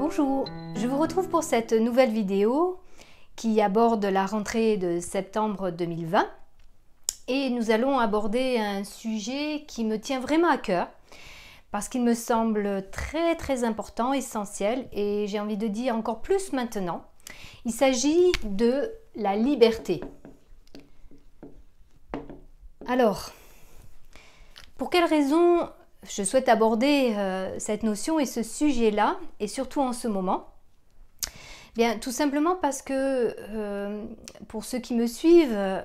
Bonjour, je vous retrouve pour cette nouvelle vidéo qui aborde la rentrée de septembre 2020 et nous allons aborder un sujet qui me tient vraiment à cœur parce qu'il me semble très important, essentiel et j'ai envie de dire encore plus maintenant. Il s'agit de la liberté. Alors, pour quelles raisons je souhaite aborder cette notion et ce sujet-là, et surtout en ce moment? Bien, tout simplement parce que, pour ceux qui me suivent,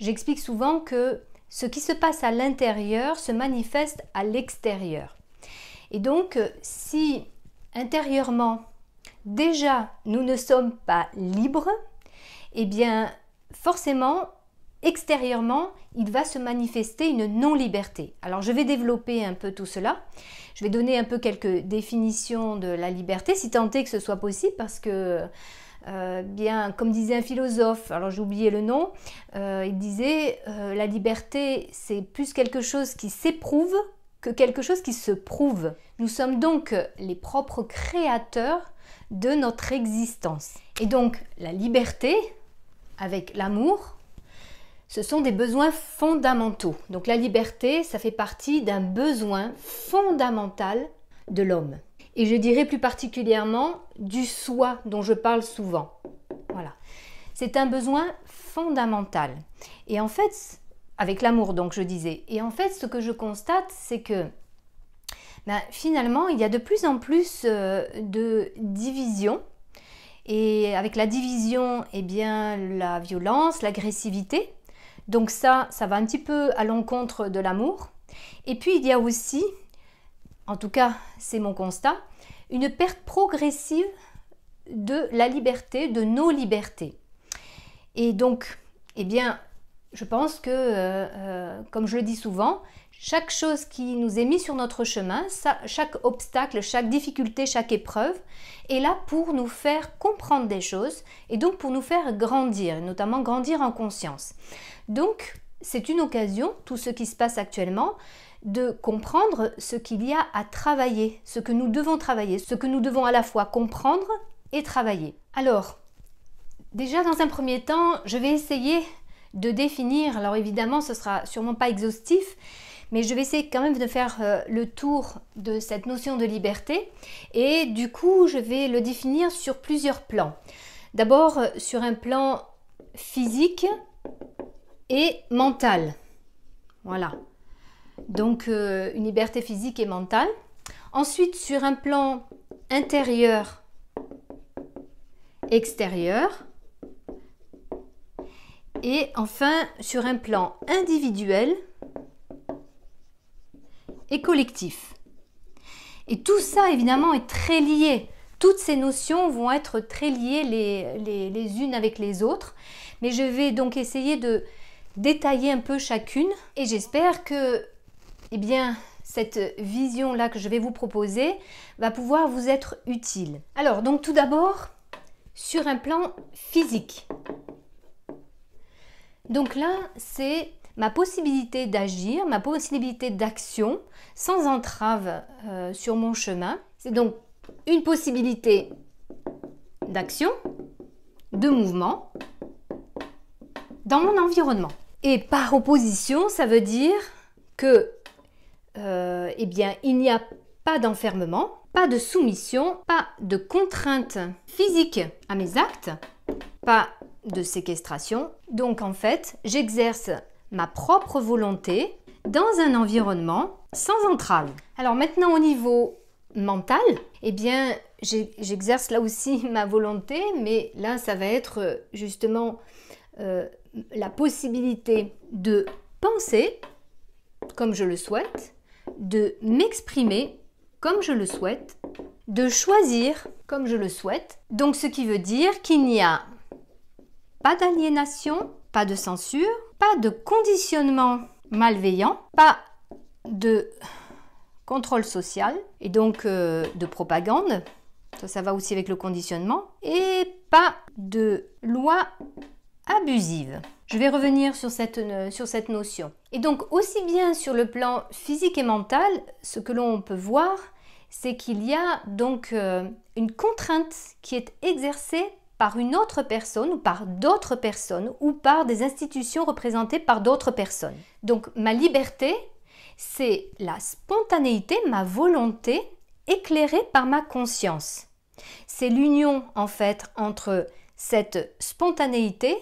j'explique souvent que ce qui se passe à l'intérieur se manifeste à l'extérieur. Et donc, si intérieurement, déjà, nous ne sommes pas libres, eh bien, forcément, extérieurement, il va se manifester une non-liberté. Alors, je vais développer un peu tout cela. Je vais donner un peu quelques définitions de la liberté, si tant est que ce soit possible, parce que, bien, comme disait un philosophe, alors j'ai oublié le nom, il disait la liberté, c'est plus quelque chose qui s'éprouve que quelque chose qui se prouve. Nous sommes donc les propres créateurs de notre existence. Et donc, la liberté, avec l'amour, ce sont des besoins fondamentaux. Donc la liberté, ça fait partie d'un besoin fondamental de l'homme. Et je dirais plus particulièrement du soi dont je parle souvent. Voilà. C'est un besoin fondamental. Et en fait, avec l'amour donc je disais, et en fait ce que je constate c'est que finalement il y a de plus en plus de division. Et avec la division, eh bien la violence, l'agressivité. Donc ça va un petit peu à l'encontre de l'amour. Et puis il y a aussi, en tout cas c'est mon constat, une perte progressive de la liberté, de nos libertés. Et donc, eh bien, je pense que, comme je le dis souvent, chaque chose qui nous est mise sur notre chemin, chaque obstacle, chaque difficulté, chaque épreuve est là pour nous faire comprendre des choses et donc pour nous faire grandir, notamment grandir en conscience. Donc, c'est une occasion, tout ce qui se passe actuellement, de comprendre ce qu'il y a à travailler, ce que nous devons travailler, ce que nous devons à la fois comprendre et travailler. Alors, déjà dans un premier temps, je vais essayer de définir, alors évidemment ce sera sûrement pas exhaustif, mais je vais essayer quand même de faire le tour de cette notion de liberté et du coup je vais le définir sur plusieurs plans. D'abord sur un plan physique et mental. Voilà. Donc une liberté physique et mentale. Ensuite sur un plan intérieur, extérieur. Et enfin sur un plan individuel et collectif. Et tout ça évidemment est très lié. Toutes ces notions vont être très liées les unes avec les autres. Mais je vais donc essayer de détailler un peu chacune. Et j'espère que eh bien, cette vision-là que je vais vous proposer va pouvoir vous être utile. Alors donc tout d'abord sur un plan physique. Donc là c'est ma possibilité d'agir, ma possibilité d'action sans entrave sur mon chemin. C'est donc une possibilité d'action, de mouvement dans mon environnement. Et par opposition, ça veut dire que eh bien, il n'y a pas d'enfermement, pas de soumission, pas de contrainte physique à mes actes, pas de séquestration. Donc en fait, j'exerce ma propre volonté dans un environnement sans entrave. Alors maintenant au niveau mental, eh bien j'exerce là aussi ma volonté, mais là ça va être justement la possibilité de penser comme je le souhaite, de m'exprimer comme je le souhaite, de choisir comme je le souhaite. Donc ce qui veut dire qu'il n'y a pas d'aliénation, pas de censure, pas de conditionnement malveillant, pas de contrôle social et donc de propagande, ça va aussi avec le conditionnement, et pas de loi abusive. Je vais revenir sur cette notion. Et donc aussi bien sur le plan physique et mental, ce que l'on peut voir, c'est qu'il y a donc une contrainte qui est exercée par une autre personne ou par d'autres personnes ou par des institutions représentées par d'autres personnes. Donc ma liberté, c'est la spontanéité, ma volonté éclairée par ma conscience. C'est l'union en fait entre cette spontanéité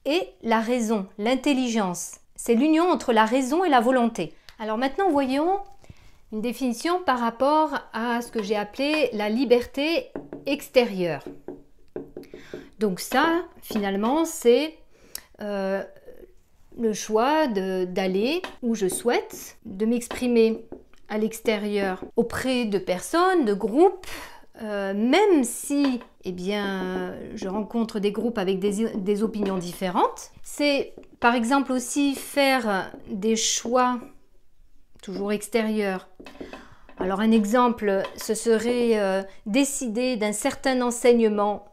et la raison, l'intelligence. C'est l'union entre la raison et la volonté. Alors maintenant voyons une définition par rapport à ce que j'ai appelé la liberté extérieure. Donc ça, finalement, c'est le choix d'aller où je souhaite, de m'exprimer à l'extérieur auprès de personnes, de groupes, même si je rencontre des groupes avec des opinions différentes. C'est par exemple aussi faire des choix toujours extérieurs. Alors un exemple, ce serait décider d'un certain enseignement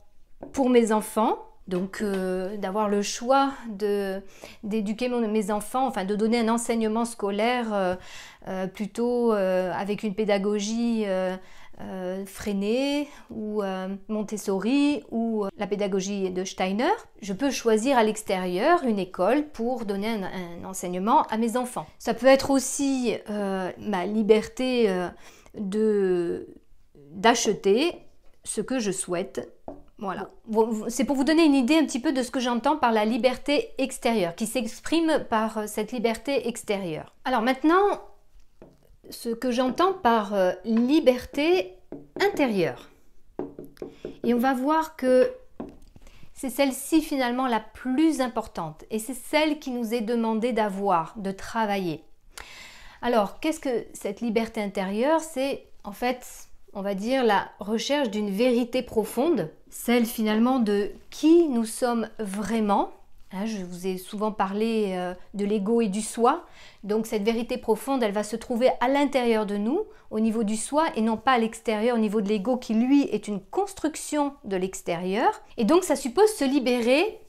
pour mes enfants, donc d'avoir le choix d'éduquer mes enfants, enfin de donner un enseignement scolaire plutôt avec une pédagogie freinée ou Montessori ou la pédagogie de Steiner. Je peux choisir à l'extérieur une école pour donner un enseignement à mes enfants. Ça peut être aussi ma liberté d'acheter ce que je souhaite. Voilà, c'est pour vous donner une idée un petit peu de ce que j'entends par la liberté extérieure, qui s'exprime par cette liberté extérieure. Alors maintenant, ce que j'entends par liberté intérieure. Et on va voir que c'est celle-ci finalement la plus importante et c'est celle qui nous est demandée d'avoir, de travailler. Alors, qu'est-ce que cette liberté intérieure? C'est en fait, on va dire, la recherche d'une vérité profonde, celle finalement de qui nous sommes vraiment. Je vous ai souvent parlé de l'ego et du soi. Donc cette vérité profonde, elle va se trouver à l'intérieur de nous, au niveau du soi, et non pas à l'extérieur, au niveau de l'ego qui, lui, est une construction de l'extérieur. Et donc ça suppose se libérer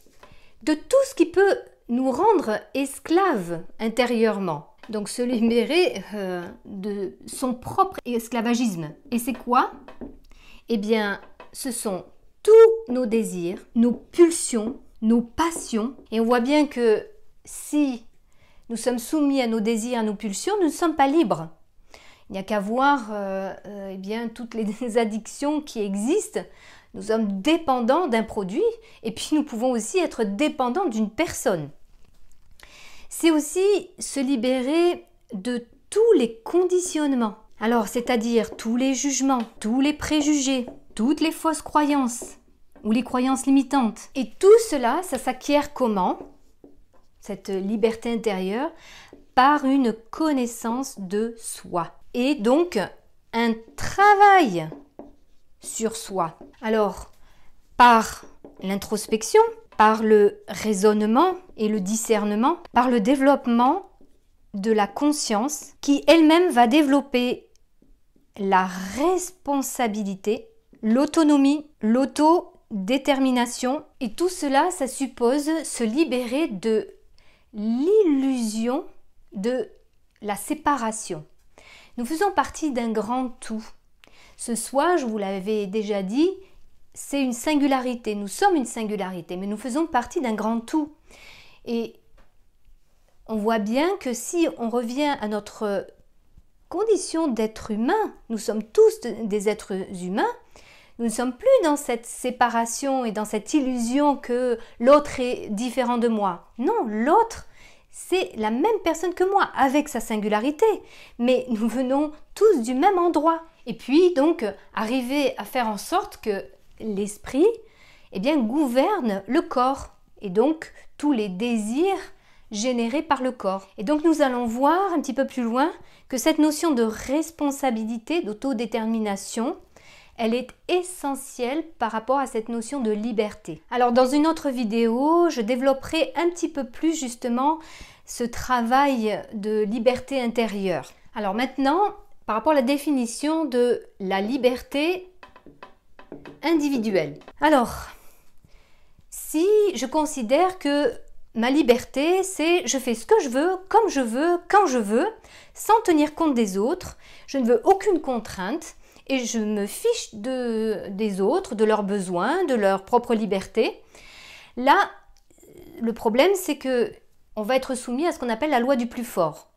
de tout ce qui peut nous rendre esclaves intérieurement. Donc se libérer de son propre esclavagisme. Et c'est quoi? Eh bien, ce sont tous nos désirs, nos pulsions, nos passions. Et on voit bien que si nous sommes soumis à nos désirs, à nos pulsions, nous ne sommes pas libres. Il n'y a qu'à voir toutes les addictions qui existent. Nous sommes dépendants d'un produit et puis nous pouvons aussi être dépendants d'une personne. C'est aussi se libérer de tous les conditionnements. Alors, c'est-à-dire tous les jugements, tous les préjugés, toutes les fausses croyances ou les croyances limitantes. Et tout cela, ça s'acquiert comment? Cette liberté intérieure, par une connaissance de soi. Et donc, un travail sur soi. Alors, par l'introspection, par le raisonnement et le discernement, par le développement de la conscience qui elle-même va développer la responsabilité, l'autonomie, l'autodétermination. Et tout cela, ça suppose se libérer de l'illusion de la séparation. Nous faisons partie d'un grand tout. Ce soi, je vous l'avais déjà dit, c'est une singularité. Nous sommes une singularité, mais nous faisons partie d'un grand tout. Et on voit bien que si on revient à notre condition d'être humain, nous sommes tous des êtres humains, nous ne sommes plus dans cette séparation et dans cette illusion que l'autre est différent de moi. Non, l'autre, c'est la même personne que moi, avec sa singularité. Mais nous venons tous du même endroit. Et puis, donc, arriver à faire en sorte que l'esprit, gouverne le corps. Et donc, tous les désirs générés par le corps. Et donc, nous allons voir un petit peu plus loin que cette notion de responsabilité, d'autodétermination, elle est essentielle par rapport à cette notion de liberté. Alors dans une autre vidéo, je développerai un petit peu plus justement ce travail de liberté intérieure. Alors maintenant, par rapport à la définition de la liberté individuelle. Alors, si je considère que ma liberté, c'est je fais ce que je veux, comme je veux, quand je veux, sans tenir compte des autres, je ne veux aucune contrainte, et je me fiche des autres, de leurs besoins, de leur propre liberté. Là, le problème, c'est que on va être soumis à ce qu'on appelle la loi du plus fort.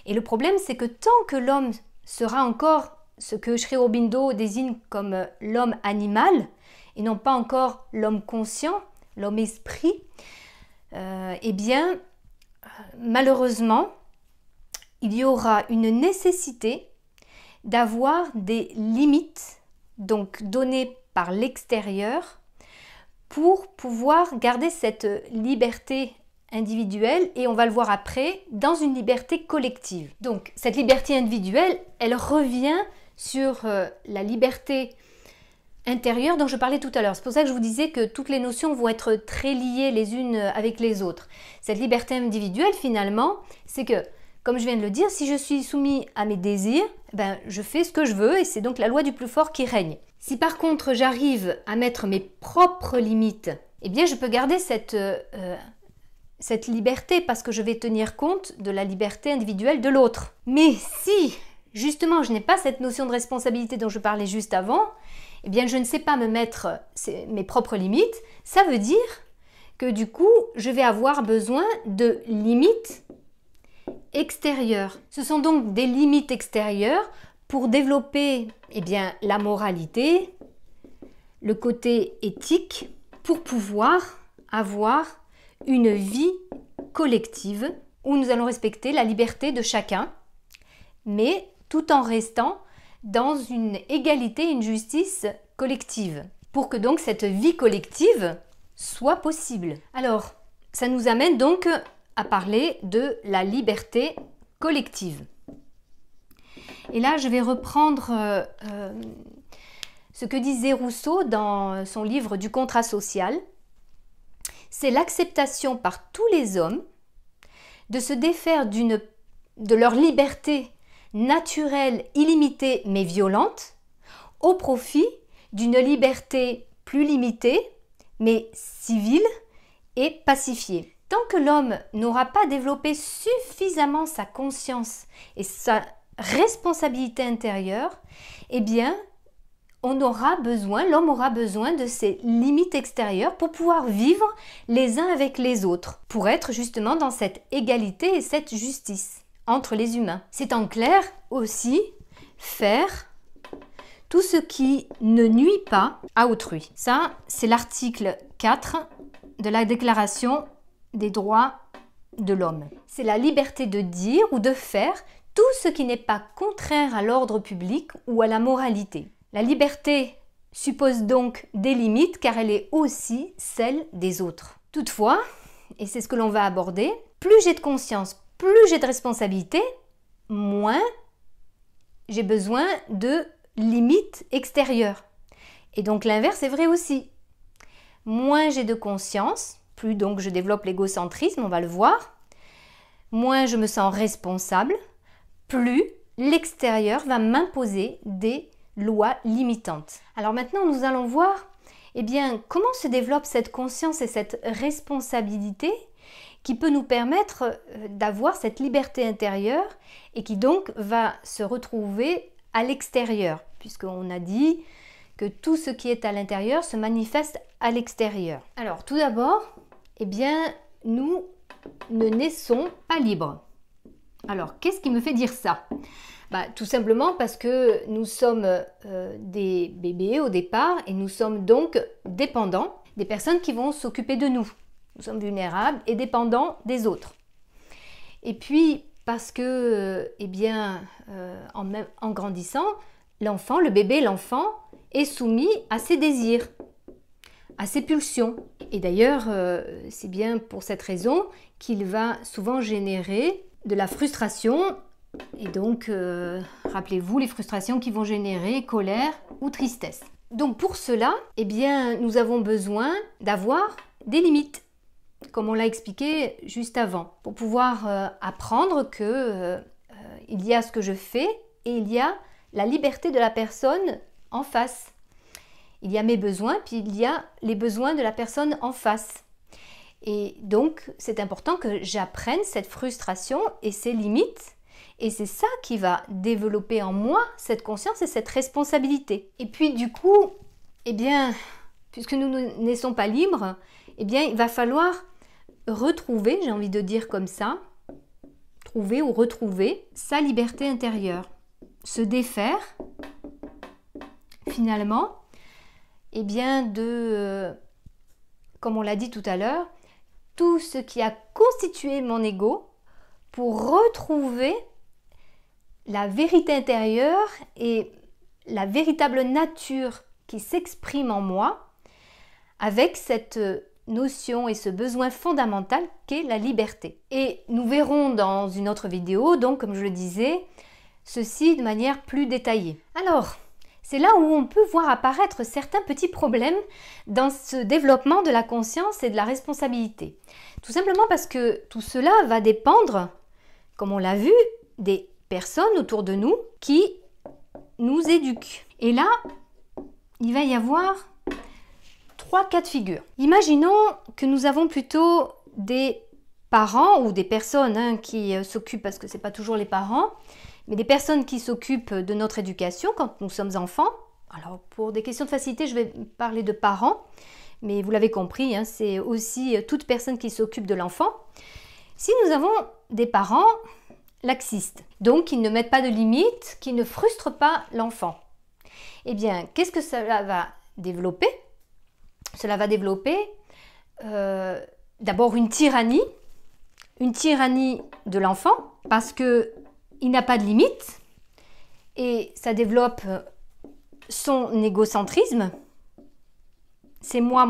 Et le problème, c'est que tant que l'homme sera encore ce que Sri Aurobindo désigne comme l'homme animal, et non pas encore l'homme conscient, l'homme esprit, eh bien, malheureusement, il y aura une nécessité d'avoir des limites, donc données par l'extérieur, pour pouvoir garder cette liberté individuelle, et on va le voir après, dans une liberté collective. Donc cette liberté individuelle, elle revient sur la liberté intérieure dont je parlais tout à l'heure. C'est pour ça que je vous disais que toutes les notions vont être très liées les unes avec les autres. Cette liberté individuelle, finalement, c'est que, comme je viens de le dire, si je suis soumis à mes désirs, ben, je fais ce que je veux, et c'est donc la loi du plus fort qui règne. Si par contre j'arrive à mettre mes propres limites, eh bien je peux garder cette liberté, parce que je vais tenir compte de la liberté individuelle de l'autre. Mais si, justement, je n'ai pas cette notion de responsabilité dont je parlais juste avant, eh bien, je ne sais pas me mettre mes propres limites, ça veut dire que du coup, je vais avoir besoin de limites extérieures. Ce sont donc des limites extérieures pour développer, eh bien, la moralité, le côté éthique, pour pouvoir avoir une vie collective où nous allons respecter la liberté de chacun, mais tout en restant dans une égalité, une justice collective, pour que donc cette vie collective soit possible. Alors, ça nous amène donc à parler de la liberté collective. Et là, je vais reprendre ce que disait Rousseau dans son livre du contrat social. C'est l'acceptation par tous les hommes de se défaire de leur liberté naturelle, illimitée mais violente, au profit d'une liberté plus limitée mais civile et pacifiée. Tant que l'homme n'aura pas développé suffisamment sa conscience et sa responsabilité intérieure, eh bien, l'homme aura besoin de ces limites extérieures pour pouvoir vivre les uns avec les autres, pour être justement dans cette égalité et cette justice entre les humains. C'est en clair aussi faire tout ce qui ne nuit pas à autrui. Ça, c'est l'article 4 de la Déclaration des droits de l'homme. C'est la liberté de dire ou de faire tout ce qui n'est pas contraire à l'ordre public ou à la moralité. La liberté suppose donc des limites car elle est aussi celle des autres. Toutefois, et c'est ce que l'on va aborder, plus j'ai de conscience, plus j'ai de responsabilité, moins j'ai besoin de limites extérieures. Et donc l'inverse est vrai aussi. Moins j'ai de conscience, plus donc je développe l'égocentrisme, on va le voir, moins je me sens responsable, plus l'extérieur va m'imposer des lois limitantes. Alors maintenant, nous allons voir eh bien, comment se développe cette conscience et cette responsabilité qui peut nous permettre d'avoir cette liberté intérieure et qui donc va se retrouver à l'extérieur, puisqu'on a dit que tout ce qui est à l'intérieur se manifeste à l'extérieur. Alors tout d'abord, eh bien, nous ne naissons pas libres. Alors, qu'est-ce qui me fait dire ça ? Tout simplement parce que nous sommes des bébés au départ et nous sommes donc dépendants des personnes qui vont s'occuper de nous. Nous sommes vulnérables et dépendants des autres. Et puis, parce que, en grandissant, le bébé, l'enfant, est soumis à ses désirs, à ses pulsions. Et d'ailleurs, c'est bien pour cette raison qu'il va souvent générer de la frustration. Et donc, rappelez-vous, les frustrations qui vont générer colère ou tristesse. Donc pour cela, eh bien, nous avons besoin d'avoir des limites, comme on l'a expliqué juste avant, pour pouvoir apprendre que il y a ce que je fais et il y a la liberté de la personne en face. Il y a mes besoins, puis il y a les besoins de la personne en face. Et donc, c'est important que j'apprenne cette frustration et ces limites Et c'est ça qui va développer en moi cette conscience et cette responsabilité. Et puis du coup, eh bien, puisque nous ne naissons pas libres, eh bien, il va falloir retrouver, j'ai envie de dire comme ça, trouver ou retrouver sa liberté intérieure. Se défaire, finalement, eh bien, de, comme on l'a dit tout à l'heure, tout ce qui a constitué mon ego pour retrouver la vérité intérieure et la véritable nature qui s'exprime en moi avec cette notion et ce besoin fondamental qu'est la liberté. Et nous verrons dans une autre vidéo, donc comme je le disais, ceci de manière plus détaillée. Alors, c'est là où on peut voir apparaître certains petits problèmes dans ce développement de la conscience et de la responsabilité. Tout simplement parce que tout cela va dépendre, comme on l'a vu, des personnes autour de nous qui nous éduquent. Et là, il va y avoir 3 cas de figure. Imaginons que nous avons plutôt des parents ou des personnes qui s'occupent, parce que ce n'est pas toujours les parents, mais des personnes qui s'occupent de notre éducation quand nous sommes enfants. Alors pour des questions de facilité, je vais parler de parents, mais vous l'avez compris, c'est aussi toute personne qui s'occupe de l'enfant. Si nous avons des parents laxistes, donc qui ne mettent pas de limites, qui ne frustrent pas l'enfant, eh bien, qu'est-ce que cela va développer? Cela va développer d'abord une tyrannie de l'enfant, parce qu'il n'a pas de limites, et ça développe son égocentrisme. C'est moi,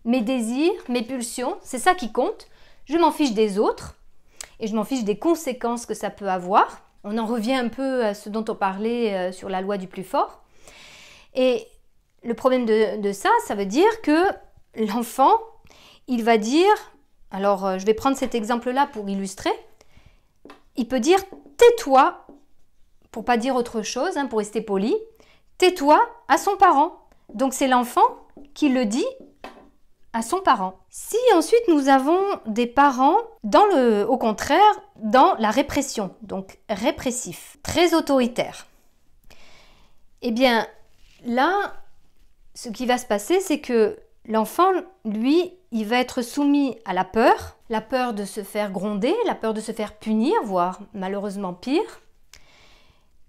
mes désirs, mes pulsions, c'est ça qui compte. Je m'en fiche des autres, et je m'en fiche des conséquences que ça peut avoir. On en revient un peu à ce dont on parlait sur la loi du plus fort. Et le problème de ça, ça veut dire que l'enfant, il va dire, alors je vais prendre cet exemple-là pour illustrer, il peut dire « tais-toi », pour pas dire autre chose, pour rester poli, « tais-toi » à son parent. Donc c'est l'enfant qui le dit à son parent. Si ensuite nous avons des parents, au contraire, dans la répression, donc répressif, très autoritaire, eh bien là, ce qui va se passer, c'est que l'enfant, lui, il va être soumis à la peur de se faire gronder, la peur de se faire punir, voire malheureusement pire.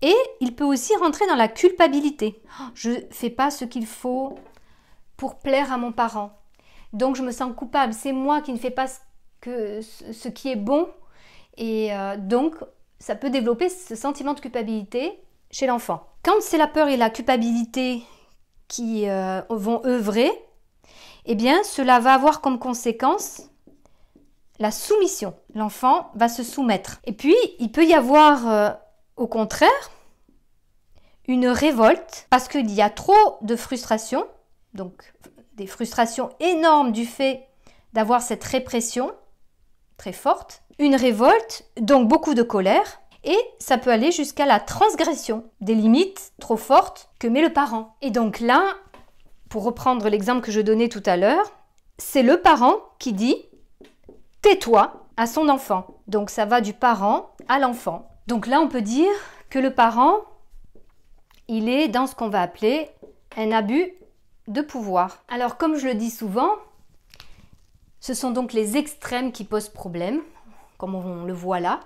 Et il peut aussi rentrer dans la culpabilité. Je ne fais pas ce qu'il faut pour plaire à mon parent. Donc je me sens coupable, c'est moi qui ne fais pas ce qui est bon. Et donc ça peut développer ce sentiment de culpabilité chez l'enfant. Quand c'est la peur et la culpabilité qui vont œuvrer, eh bien cela va avoir comme conséquence la soumission. L'enfant va se soumettre. Et puis il peut y avoir au contraire une révolte parce qu'il y a trop de frustration, donc des frustrations énormes du fait d'avoir cette répression très forte, une révolte, donc beaucoup de colère, et ça peut aller jusqu'à la transgression des limites trop fortes que met le parent. Et donc là, pour reprendre l'exemple que je donnais tout à l'heure, c'est le parent qui dit « tais-toi » à son enfant. Donc ça va du parent à l'enfant. Donc là, on peut dire que le parent, il est dans ce qu'on va appeler un abus de pouvoir. Alors comme je le dis souvent, ce sont donc les extrêmes qui posent problème, comme on le voit là.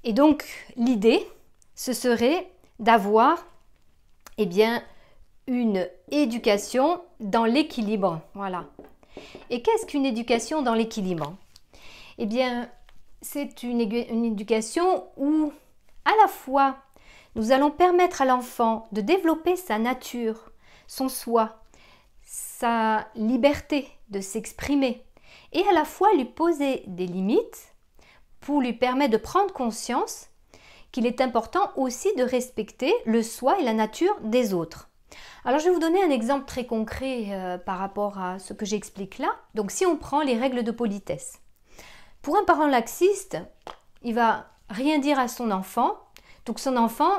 Et donc l'idée, ce serait d'avoir une éducation dans l'équilibre. Voilà. Et qu'est-ce qu'une éducation dans l'équilibre? Eh bien, c'est une éducation où à la fois nous allons permettre à l'enfant de développer sa nature, son soi, sa liberté de s'exprimer, et à la fois lui poser des limites pour lui permettre de prendre conscience qu'il est important aussi de respecter le soi et la nature des autres. Alors je vais vous donner un exemple très concret par rapport à ce que j'explique là. Donc si on prend les règles de politesse. Pour un parent laxiste, il va rien dire à son enfant, donc son enfant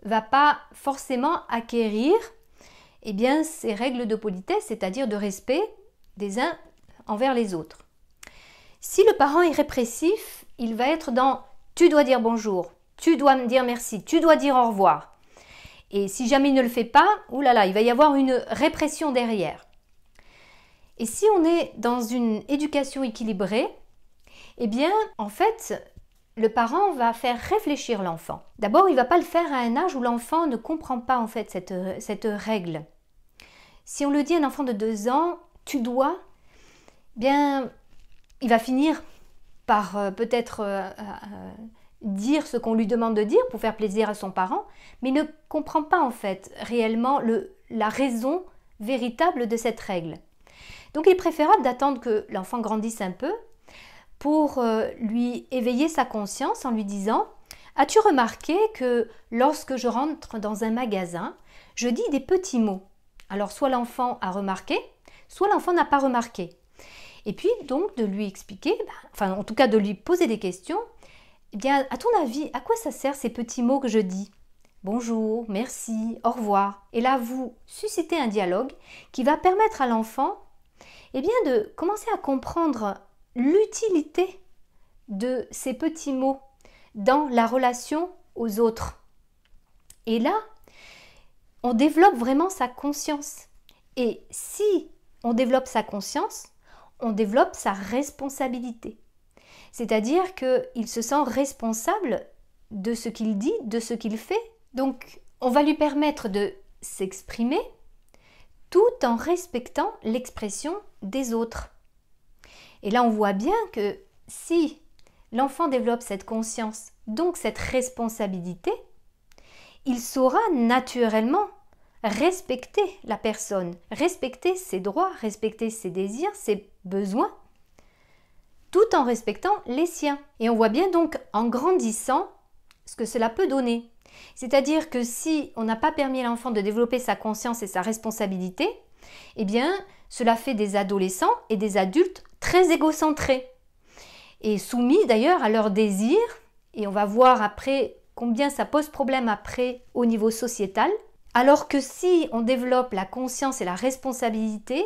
va pas forcément acquérir ces règles de politesse, c'est-à-dire de respect des uns envers les autres. Si le parent est répressif, il va être dans « tu dois dire bonjour »,« tu dois me dire merci »,« tu dois dire au revoir ». Et si jamais il ne le fait pas, oulala, il va y avoir une répression derrière. Et si on est dans une éducation équilibrée, eh bien, en fait, le parent va faire réfléchir l'enfant. D'abord, il ne va pas le faire à un âge où l'enfant ne comprend pas en fait cette règle. Si on le dit à un enfant de 2 ans, « tu dois », bien, il va finir par peut-être dire ce qu'on lui demande de dire pour faire plaisir à son parent, mais il ne comprend pas en fait réellement la raison véritable de cette règle. Donc il est préférable d'attendre que l'enfant grandisse un peu pour lui éveiller sa conscience en lui disant « As-tu remarqué que lorsque je rentre dans un magasin, je dis des petits mots ?» Alors soit l'enfant a remarqué, soit l'enfant n'a pas remarqué. Et puis donc de lui expliquer, enfin en tout cas de lui poser des questions. Eh bien, à ton avis, à quoi ça sert ces petits mots que je dis? Bonjour, merci, au revoir. Et là, vous suscitez un dialogue qui va permettre à l'enfant eh bien, de commencer à comprendre l'utilité de ces petits mots dans la relation aux autres. Et là, on développe vraiment sa conscience. Et si on développe sa conscience, on développe sa responsabilité. C'est-à-dire qu'il se sent responsable de ce qu'il dit, de ce qu'il fait. Donc, on va lui permettre de s'exprimer tout en respectant l'expression des autres. Et là, on voit bien que si l'enfant développe cette conscience, donc cette responsabilité, il saura naturellement respecter la personne, respecter ses droits, respecter ses désirs, ses besoins, tout en respectant les siens. Et on voit bien donc en grandissant ce que cela peut donner. C'est-à-dire que si on n'a pas permis à l'enfant de développer sa conscience et sa responsabilité, eh bien cela fait des adolescents et des adultes très égocentrés et soumis d'ailleurs à leurs désirs, et on va voir après combien ça pose problème après au niveau sociétal. Alors que si on développe la conscience et la responsabilité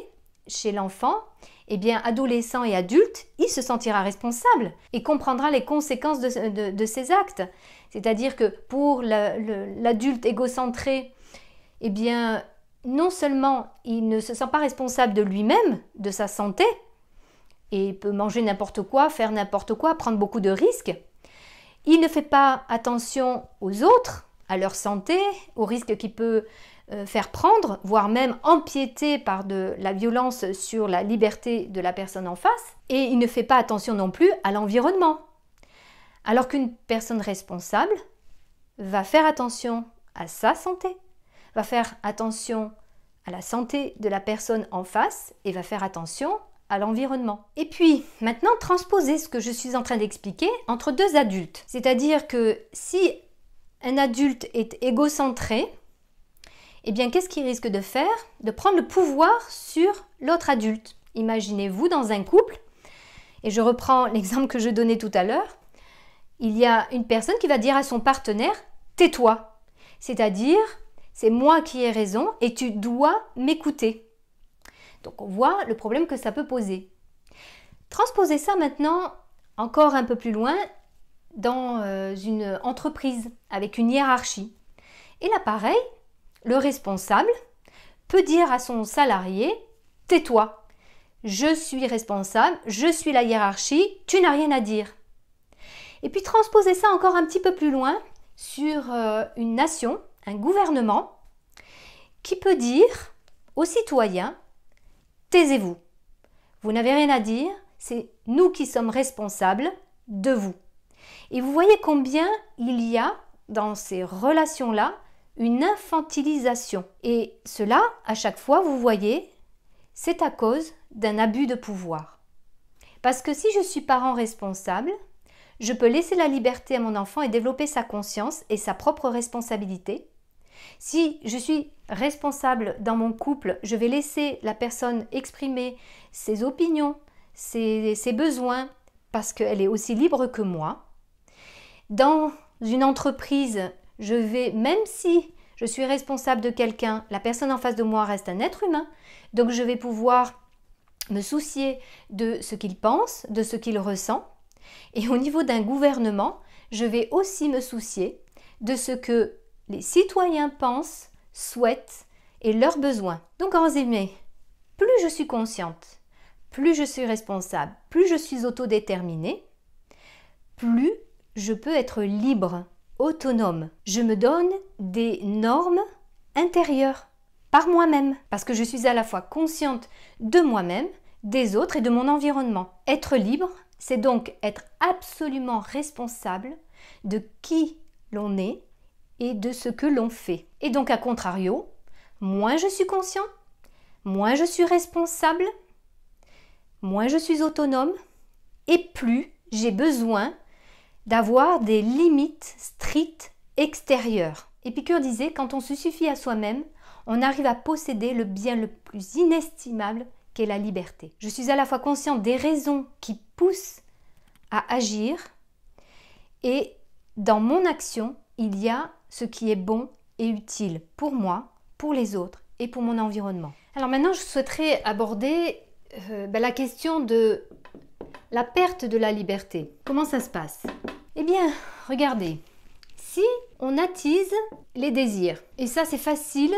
chez l'enfant, eh bien, adolescent et adulte, il se sentira responsable et comprendra les conséquences de ses actes. C'est-à-dire que pour l'adulte égocentré, eh bien, non seulement il ne se sent pas responsable de lui-même, de sa santé, et peut manger n'importe quoi, faire n'importe quoi, prendre beaucoup de risques, il ne fait pas attention aux autres, à leur santé, aux risques qu'il peut faire prendre, voire même empiéter par de la violence sur la liberté de la personne en face, et il ne fait pas attention non plus à l'environnement. Alors qu'une personne responsable va faire attention à sa santé, va faire attention à la santé de la personne en face et va faire attention à l'environnement. Et puis, maintenant, transposer ce que je suis en train d'expliquer entre 2 adultes. C'est-à-dire que si un adulte est égocentré, eh bien, qu'est-ce qu'il risque de faire? De prendre le pouvoir sur l'autre adulte. Imaginez-vous dans un couple, et je reprends l'exemple que je donnais tout à l'heure, il y a une personne qui va dire à son partenaire « tais-toi », c'est-à-dire « c'est moi qui ai raison et tu dois m'écouter ». Donc on voit le problème que ça peut poser. Transposer ça maintenant encore un peu plus loin dans une entreprise avec une hiérarchie. Et là pareil, le responsable peut dire à son salarié « tais-toi, je suis responsable, je suis la hiérarchie, tu n'as rien à dire ». Et puis transposer ça encore un petit peu plus loin sur une nation, un gouvernement, qui peut dire aux citoyens « taisez-vous, vous n'avez rien à dire, c'est nous qui sommes responsables de vous ». Et vous voyez combien il y a dans ces relations-là une infantilisation. Et cela, à chaque fois, vous voyez, c'est à cause d'un abus de pouvoir. Parce que si je suis parent responsable, je peux laisser la liberté à mon enfant et développer sa conscience et sa propre responsabilité. Si je suis responsable dans mon couple, je vais laisser la personne exprimer ses opinions, ses besoins, parce qu'elle est aussi libre que moi. Dans une entreprise, je vais, même si je suis responsable de quelqu'un, la personne en face de moi reste un être humain, donc je vais pouvoir me soucier de ce qu'il pense, de ce qu'il ressent. Et au niveau d'un gouvernement, je vais aussi me soucier de ce que les citoyens pensent, souhaitent et leurs besoins. Donc en résumé, plus je suis consciente, plus je suis responsable, plus je suis autodéterminée, plus je peux être libre, autonome. Je me donne des normes intérieures par moi-même parce que je suis à la fois consciente de moi-même, des autres et de mon environnement. Être libre, c'est donc être absolument responsable de qui l'on est et de ce que l'on fait. Et donc à contrario, moins je suis conscient, moins je suis responsable, moins je suis autonome et plus j'ai besoin d'avoir des limites strictes extérieures. Épicure disait, quand on se suffit à soi-même, on arrive à posséder le bien le plus inestimable qu'est la liberté. Je suis à la fois consciente des raisons qui poussent à agir et dans mon action, il y a ce qui est bon et utile pour moi, pour les autres et pour mon environnement. Alors maintenant, je souhaiterais aborder la question de la perte de la liberté. Comment ça se passe? Eh bien, regardez, si on attise les désirs, et ça c'est facile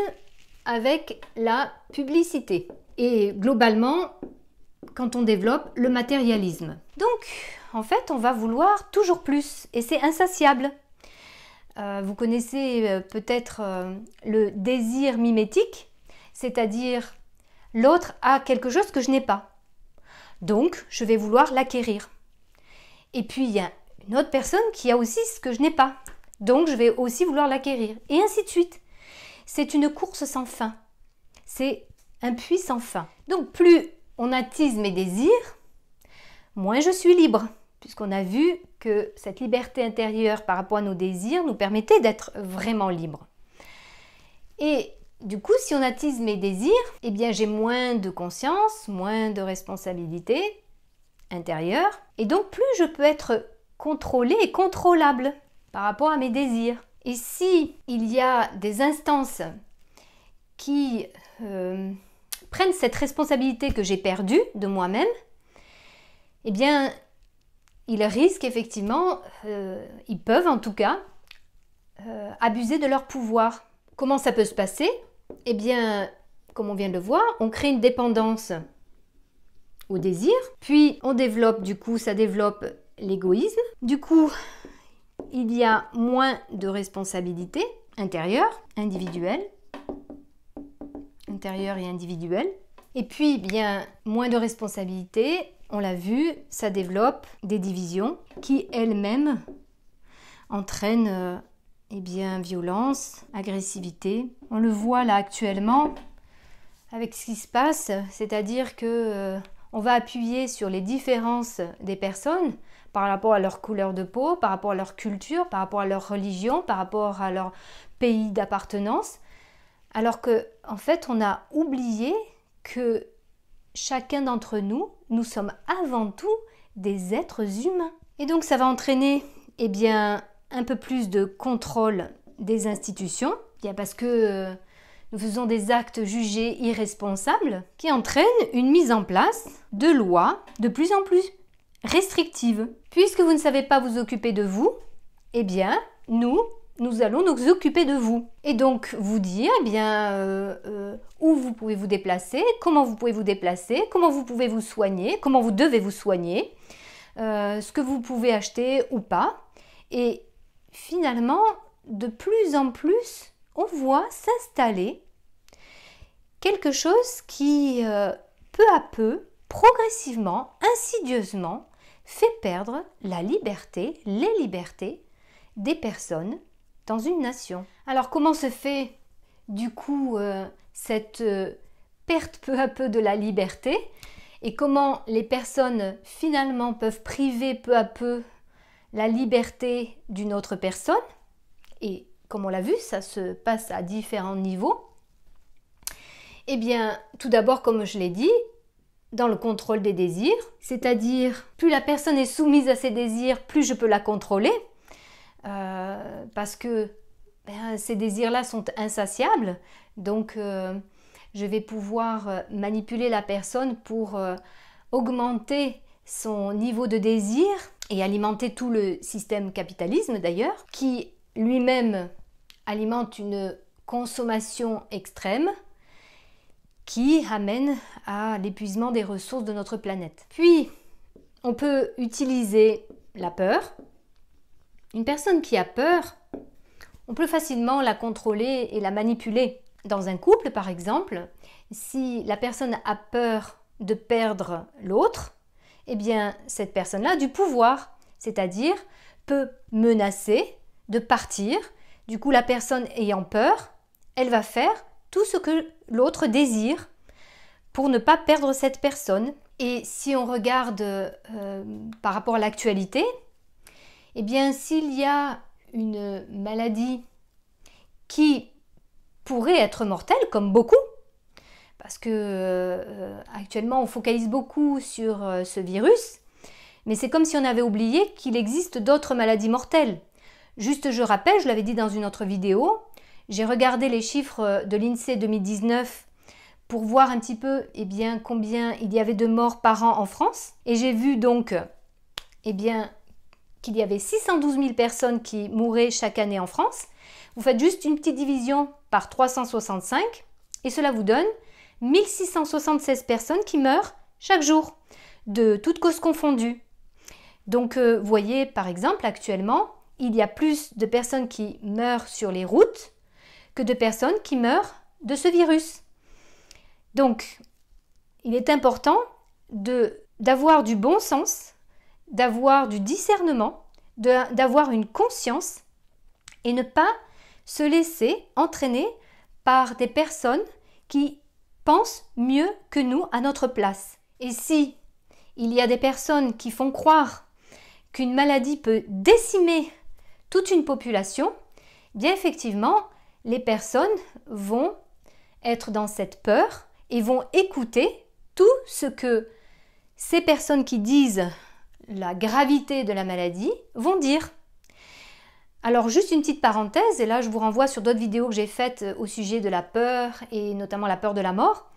avec la publicité, et globalement, quand on développe le matérialisme. Donc, en fait, on va vouloir toujours plus, et c'est insatiable. Vous connaissez peut-être le désir mimétique, c'est-à-dire l'autre a quelque chose que je n'ai pas. Donc, je vais vouloir l'acquérir. Et puis, il y a une autre personne qui a aussi ce que je n'ai pas. Donc, je vais aussi vouloir l'acquérir. Et ainsi de suite. C'est une course sans fin. C'est un puits sans fin. Donc, plus on attise mes désirs, moins je suis libre. Puisqu'on a vu que cette liberté intérieure par rapport à nos désirs nous permettait d'être vraiment libre. Et du coup, si on attise mes désirs, eh bien j'ai moins de conscience, moins de responsabilité intérieure. Et donc, plus je peux être contrôlée et contrôlable par rapport à mes désirs. Et si il y a des instances qui prennent cette responsabilité que j'ai perdue de moi-même, eh bien, ils risquent effectivement, ils peuvent en tout cas, abuser de leur pouvoir. Comment ça peut se passer? Eh bien, comme on vient de le voir, on crée une dépendance au désir, puis on développe, du coup, ça développe l'égoïsme. Du coup, il y a moins de responsabilité intérieure, individuelle, intérieure et individuelle. Et puis, bien, moins de responsabilité, on l'a vu, ça développe des divisions qui elles-mêmes entraînent violence, agressivité. On le voit là actuellement avec ce qui se passe, c'est-à-dire que on va appuyer sur les différences des personnes par rapport à leur couleur de peau, par rapport à leur culture, par rapport à leur religion, par rapport à leur pays d'appartenance, alors que en fait on a oublié que chacun d'entre nous, nous sommes avant tout des êtres humains. Et donc ça va entraîner un peu plus de contrôle des institutions, parce que nous faisons des actes jugés irresponsables qui entraînent une mise en place de lois de plus en plus restrictives. Puisque vous ne savez pas vous occuper de vous, nous allons nous occuper de vous. Et donc vous dire où vous pouvez vous déplacer, comment vous pouvez vous déplacer, comment vous pouvez vous soigner, comment vous devez vous soigner, ce que vous pouvez acheter ou pas. Et finalement, de plus en plus, on voit s'installer quelque chose qui, peu à peu, progressivement, insidieusement, fait perdre la liberté, les libertés des personnes dans une nation. Alors comment se fait du coup cette perte peu à peu de la liberté et comment les personnes finalement peuvent priver peu à peu la liberté d'une autre personne? Et comme on l'a vu, ça se passe à différents niveaux. Eh bien, tout d'abord, comme je l'ai dit, dans le contrôle des désirs, c'est-à-dire plus la personne est soumise à ses désirs, plus je peux la contrôler, parce que ces désirs-là sont insatiables, donc je vais pouvoir manipuler la personne pour augmenter son niveau de désir et alimenter tout le système capitalisme d'ailleurs, qui lui-même alimente une consommation extrême qui amène à l'épuisement des ressources de notre planète. Puis, on peut utiliser la peur. Une personne qui a peur, on peut facilement la contrôler et la manipuler. Dans un couple, par exemple, si la personne a peur de perdre l'autre, eh bien, cette personne-là a du pouvoir, c'est-à-dire peut menacer de partir. Du coup, la personne ayant peur, elle va faire tout ce que l'autre désire pour ne pas perdre cette personne. Et si on regarde par rapport à l'actualité, eh bien, s'il y a une maladie qui pourrait être mortelle, comme beaucoup, parce que actuellement on focalise beaucoup sur ce virus, mais c'est comme si on avait oublié qu'il existe d'autres maladies mortelles. Juste, je rappelle, je l'avais dit dans une autre vidéo, j'ai regardé les chiffres de l'INSEE 2019 pour voir un petit peu eh bien, combien il y avait de morts par an en France, et j'ai vu donc eh bien, qu'il y avait 612 000 personnes qui mouraient chaque année en France. Vous faites juste une petite division par 365 et cela vous donne 1676 personnes qui meurent chaque jour, de toutes causes confondues. Donc vous voyez par exemple actuellement, il y a plus de personnes qui meurent sur les routes que de personnes qui meurent de ce virus. Donc il est important d'avoir du bon sens, d'avoir du discernement, d'avoir une conscience et ne pas se laisser entraîner par des personnes qui pensent mieux que nous à notre place. Et si il y a des personnes qui font croire qu'une maladie peut décimer toute une population, bien effectivement, les personnes vont être dans cette peur et vont écouter tout ce que ces personnes qui disent la gravité de la maladie vont dire. Alors juste une petite parenthèse, et là je vous renvoie sur d'autres vidéos que j'ai faites au sujet de la peur et notamment la peur de la mort.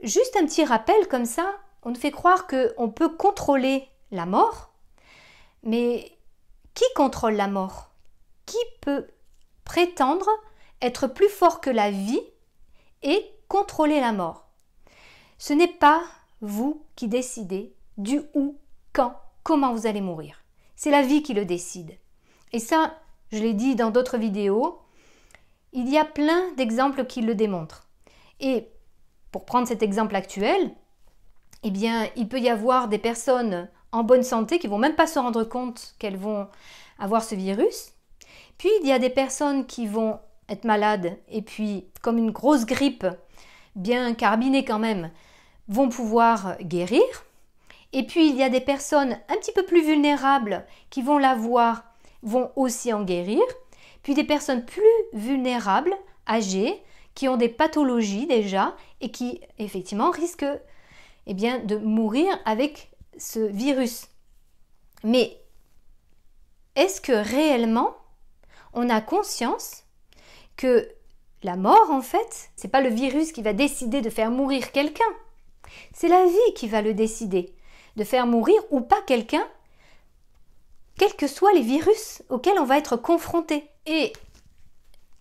Juste un petit rappel comme ça, on nous fait croire qu'on peut contrôler la mort, mais qui contrôle la mort? Qui peut prétendre être plus fort que la vie et contrôler la mort? Ce n'est pas vous qui décidez du où, quand, comment vous allez mourir. C'est la vie qui le décide. Et ça, je l'ai dit dans d'autres vidéos, il y a plein d'exemples qui le démontrent. Et pour prendre cet exemple actuel, eh bien, il peut y avoir des personnes en bonne santé qui ne vont même pas se rendre compte qu'elles vont avoir ce virus. Puis, il y a des personnes qui vont être malades et puis, comme une grosse grippe, bien carbinée quand même, vont pouvoir guérir. Et puis, il y a des personnes un petit peu plus vulnérables qui vont l'avoir, vont aussi en guérir. Puis, des personnes plus vulnérables, âgées, qui ont des pathologies déjà et qui, effectivement, risquent eh bien, de mourir avec ce virus. Mais est-ce que réellement, on a conscience que la mort, en fait, c'est pas le virus qui va décider de faire mourir quelqu'un. C'est la vie qui va le décider, de faire mourir ou pas quelqu'un, quels que soient les virus auxquels on va être confronté. Et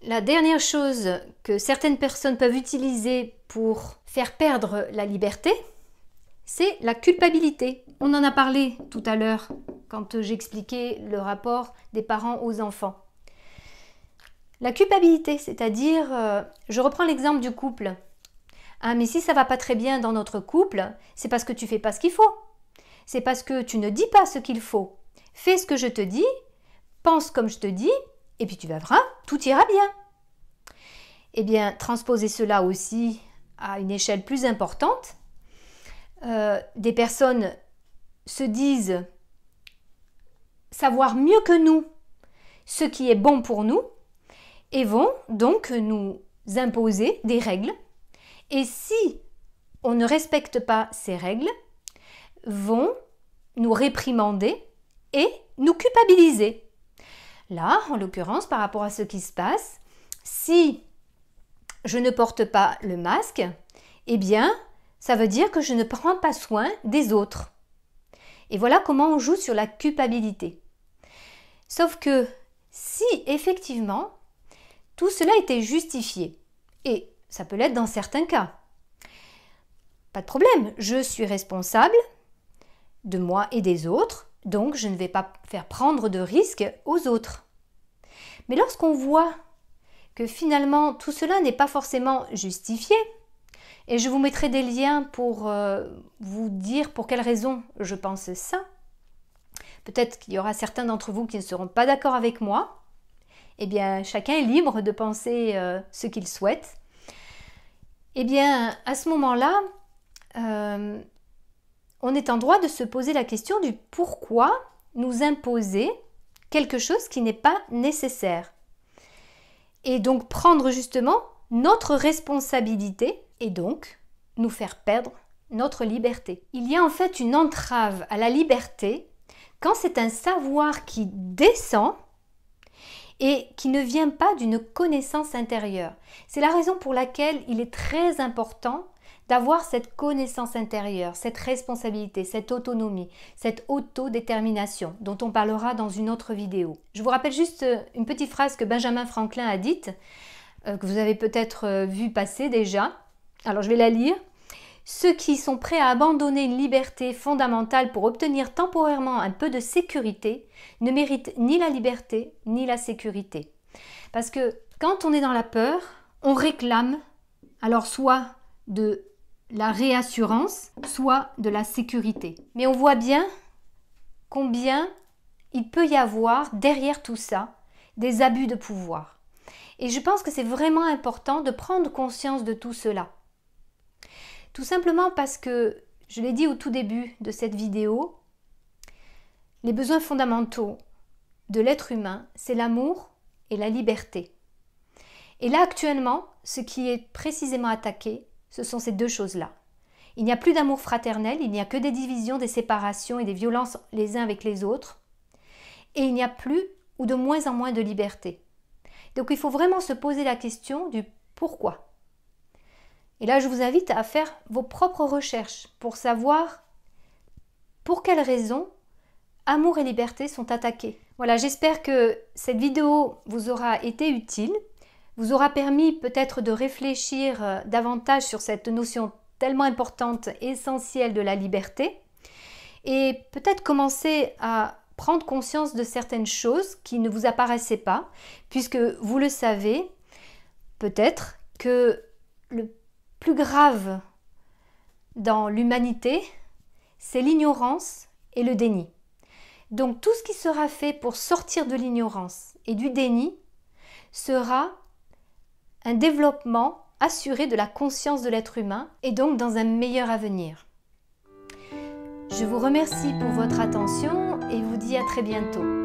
la dernière chose que certaines personnes peuvent utiliser pour faire perdre la liberté, c'est la culpabilité. On en a parlé tout à l'heure quand j'expliquais le rapport des parents aux enfants. La culpabilité, c'est-à-dire, je reprends l'exemple du couple. Ah, mais si ça va pas très bien dans notre couple, c'est parce que tu fais pas ce qu'il faut. C'est parce que tu ne dis pas ce qu'il faut. Fais ce que je te dis, pense comme je te dis, et puis tu verras, tout ira bien. Eh bien, transposer cela aussi à une échelle plus importante. Des personnes se disent savoir mieux que nous ce qui est bon pour nous et vont donc nous imposer des règles. Et si on ne respecte pas ces règles, vont nous réprimander et nous culpabiliser. Là, en l'occurrence, par rapport à ce qui se passe, si je ne porte pas le masque, eh bien, ça veut dire que je ne prends pas soin des autres. Et voilà comment on joue sur la culpabilité. Sauf que si effectivement tout cela était justifié, et ça peut l'être dans certains cas, pas de problème, je suis responsable de moi et des autres, donc je ne vais pas faire prendre de risques aux autres. Mais lorsqu'on voit que finalement tout cela n'est pas forcément justifié, et je vous mettrai des liens pour vous dire pour quelles raisons je pense ça. Peut-être qu'il y aura certains d'entre vous qui ne seront pas d'accord avec moi. Eh bien, chacun est libre de penser ce qu'il souhaite. Eh bien, à ce moment-là, on est en droit de se poser la question du pourquoi nous imposer quelque chose qui n'est pas nécessaire. Et donc prendre justement notre responsabilité et donc nous faire perdre notre liberté. Il y a en fait une entrave à la liberté quand c'est un savoir qui descend et qui ne vient pas d'une connaissance intérieure. C'est la raison pour laquelle il est très important d'avoir cette connaissance intérieure, cette responsabilité, cette autonomie, cette autodétermination dont on parlera dans une autre vidéo. Je vous rappelle juste une petite phrase que Benjamin Franklin a dite, que vous avez peut-être vu passer déjà. Alors je vais la lire. Ceux qui sont prêts à abandonner une liberté fondamentale pour obtenir temporairement un peu de sécurité ne méritent ni la liberté ni la sécurité. Parce que quand on est dans la peur, on réclame alors soit de la réassurance, soit de la sécurité. Mais on voit bien combien il peut y avoir derrière tout ça des abus de pouvoir. Et je pense que c'est vraiment important de prendre conscience de tout cela. Tout simplement parce que, je l'ai dit au tout début de cette vidéo, les besoins fondamentaux de l'être humain, c'est l'amour et la liberté. Et là, actuellement, ce qui est précisément attaqué, ce sont ces deux choses-là. Il n'y a plus d'amour fraternel, il n'y a que des divisions, des séparations et des violences les uns avec les autres. Et il n'y a plus ou de moins en moins de liberté. Donc il faut vraiment se poser la question du pourquoi. Et là, je vous invite à faire vos propres recherches pour savoir pour quelles raisons amour et liberté sont attaqués. Voilà, j'espère que cette vidéo vous aura été utile, vous aura permis peut-être de réfléchir davantage sur cette notion tellement importante, essentielle de la liberté, et peut-être commencer à prendre conscience de certaines choses qui ne vous apparaissaient pas, puisque vous le savez, peut-être que le plus grave dans l'humanité, c'est l'ignorance et le déni. Donc tout ce qui sera fait pour sortir de l'ignorance et du déni sera un développement assuré de la conscience de l'être humain et donc dans un meilleur avenir. Je vous remercie pour votre attention et vous dis à très bientôt.